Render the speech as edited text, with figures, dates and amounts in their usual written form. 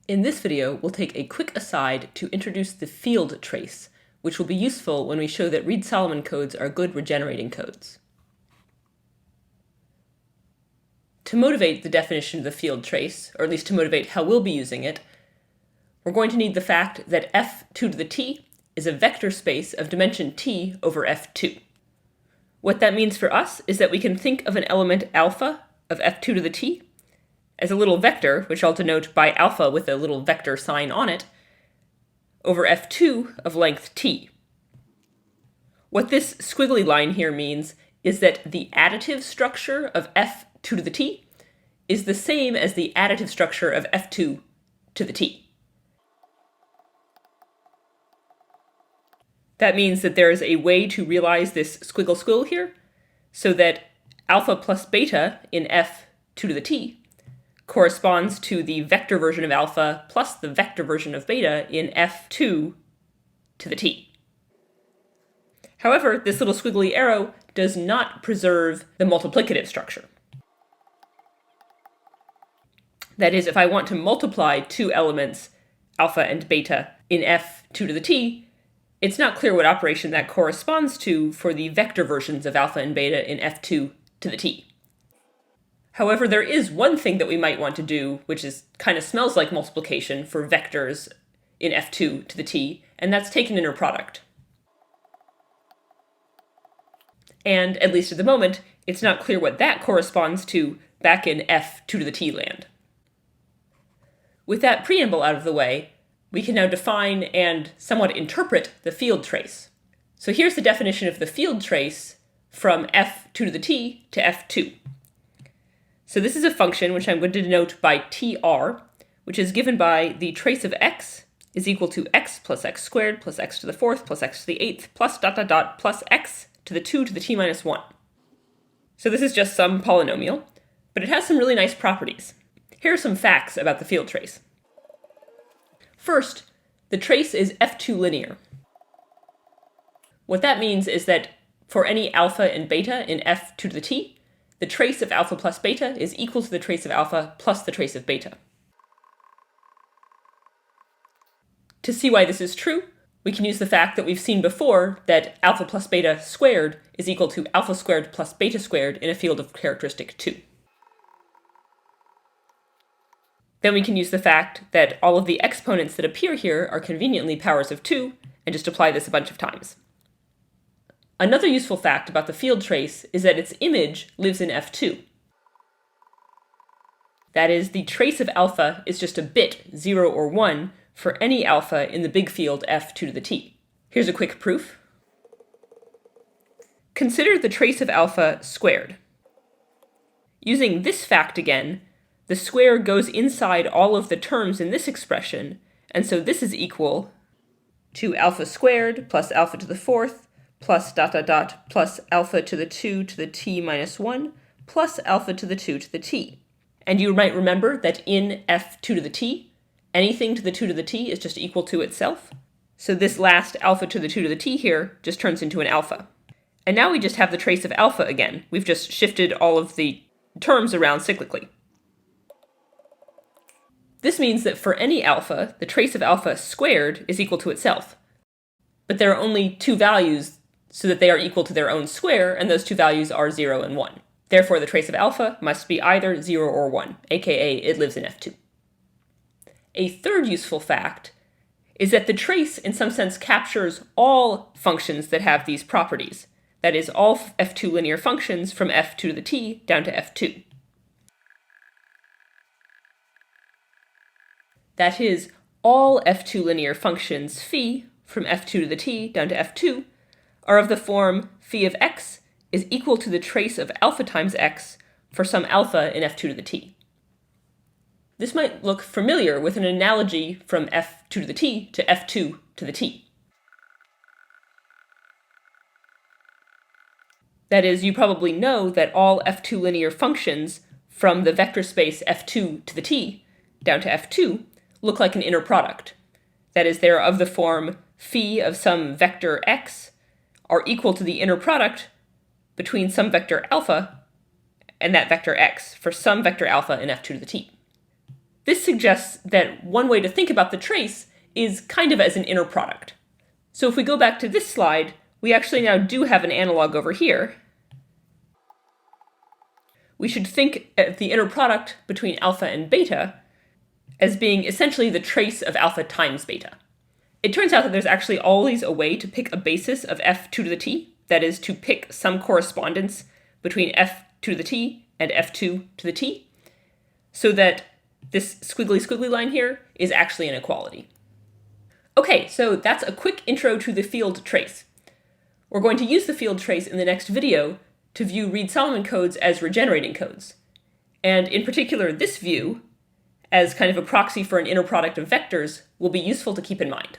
In this video, we'll take a quick aside to introduce the field trace, which will be useful when we show that Reed-Solomon codes are good regenerating codes. To motivate the definition of the field trace, or at least to motivate how we'll be using it, we're going to need the fact that f2 to the t is a vector space of dimension t over f2. What that means for us is that we can think of an element alpha of f2 to the t as a little vector, which I'll denote by alpha with a little vector sign on it, over f2 of length t. What this squiggly line here means is that the additive structure of f2 to the t is the same as the additive structure of f2 to the t. That means that there is a way to realize this squiggle squiggle here, so that alpha plus beta in f2 to the t corresponds to the vector version of alpha plus the vector version of beta in f2 to the t. However, this little squiggly arrow does not preserve the multiplicative structure. That is, if I want to multiply two elements, alpha and beta, in f2 to the t, it's not clear what operation that corresponds to for the vector versions of alpha and beta in f2 to the t. However, there is one thing that we might want to do, which kind of smells like multiplication for vectors in f2 to the t, and that's take an inner product. And, at least at the moment, it's not clear what that corresponds to back in f2 to the t land. With that preamble out of the way, we can now define and somewhat interpret the field trace. So here's the definition of the field trace from f2 to the t to f2. So this is a function which I'm going to denote by tr, which is given by the trace of x is equal to x plus x squared plus x to the fourth plus x to the eighth plus dot dot dot plus x to the 2 to the t minus 1. So this is just some polynomial, but it has some really nice properties. Here are some facts about the field trace. First, the trace is f2 linear. What that means is that for any alpha and beta in f2 to the t, the trace of alpha plus beta is equal to the trace of alpha plus the trace of beta. To see why this is true, we can use the fact that we've seen before that alpha plus beta squared is equal to alpha squared plus beta squared in a field of characteristic 2. Then we can use the fact that all of the exponents that appear here are conveniently powers of 2, and just apply this a bunch of times. Another useful fact about the field trace is that its image lives in f2. That is, the trace of alpha is just a bit, 0 or 1, for any alpha in the big field f2 to the t. Here's a quick proof. Consider the trace of alpha squared. Using this fact again, the square goes inside all of the terms in this expression, and so this is equal to alpha squared plus alpha to the fourth plus dot dot dot plus alpha to the 2 to the t minus 1 plus alpha to the 2 to the t. And you might remember that in f2 to the t, anything to the 2 to the t is just equal to itself. So this last alpha to the 2 to the t here just turns into an alpha. And now we just have the trace of alpha again. We've just shifted all of the terms around cyclically. This means that for any alpha, the trace of alpha squared is equal to itself. But there are only two values so that they are equal to their own square, and those two values are 0 and 1. Therefore, the trace of alpha must be either 0 or 1, aka it lives in f2. A third useful fact is that the trace, in some sense, captures all functions that have these properties. That is, all f2 linear functions from f2 to the t down to f2. That is, all f2 linear functions phi from f2 to the t down to f2 are of the form phi of x is equal to the trace of alpha times x for some alpha in f2 to the t. This might look familiar with an analogy from f2 to the t to f2 to the t. That is, you probably know that all f2 linear functions from the vector space f2 to the t down to f2 look like an inner product. That is, they're of the form phi of some vector x are equal to the inner product between some vector alpha and that vector x for some vector alpha in f2 to the t. This suggests that one way to think about the trace is kind of as an inner product. So if we go back to this slide, we actually now do have an analog over here. We should think of the inner product between alpha and beta as being essentially the trace of alpha times beta. It turns out that there's actually always a way to pick a basis of f2 to the t, that is, to pick some correspondence between f2 to the t and f2 to the t, so that this squiggly line here is actually an equality. Okay, so that's a quick intro to the field trace. We're going to use the field trace in the next video to view Reed-Solomon codes as regenerating codes, and in particular this view, as kind of a proxy for an inner product of vectors, will be useful to keep in mind.